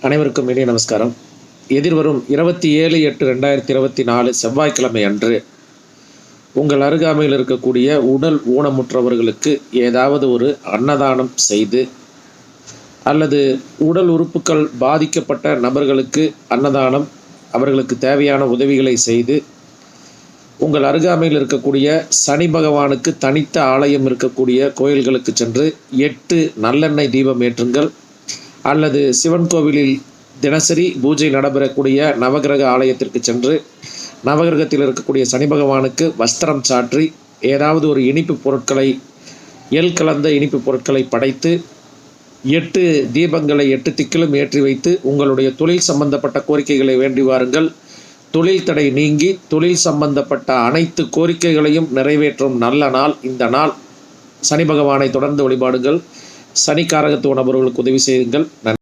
அனைவருக்கும் இனிய நமஸ்காரம். எதிர்வரும் 27/8/2024 செவ்வாய்க்கிழமை அன்று உங்கள் அருகாமையில் இருக்கக்கூடிய உடல் ஊனமுற்றவர்களுக்கு ஏதாவது ஒரு அன்னதானம் செய்து, அல்லது உடல் உறுப்புகள் பாதிக்கப்பட்ட நபர்களுக்கு அன்னதானம், அவர்களுக்கு தேவையான உதவிகளை செய்து, உங்கள் அருகாமையில் இருக்கக்கூடிய சனி பகவானுக்கு தனித்த ஆலயம் இருக்கக்கூடிய கோயில்களுக்கு சென்று 8 நல்லெண்ணெய் தீபம் ஏற்றுங்கள். அல்லது சிவன் கோவிலில் தினசரி பூஜை நடைபெறக்கூடிய நவகிரக ஆலயத்திற்கு சென்று நவகிரகத்தில் இருக்கக்கூடிய சனி பகவானுக்கு வஸ்திரம் சாற்றி ஏதாவது ஒரு இனிப்பு பொருட்களை, எள் கலந்த இனிப்பு பொருட்களை படைத்து 8 தீபங்களை 8 திக்கிலும் ஏற்றி வைத்து உங்களுடைய தொழில் சம்பந்தப்பட்ட கோரிக்கைகளை வேண்டி வாருங்கள். தொழில் தடை நீங்கி தொழில் சம்பந்தப்பட்ட அனைத்து கோரிக்கைகளையும் நிறைவேற்றும் நல்ல நாள் இந்த நாள். சனி பகவானை தொடர்ந்து வழிபாடுங்கள். சனிக்காரகத்துவ நபர்களுக்கு உதவி செய்யுங்கள். நன்றி.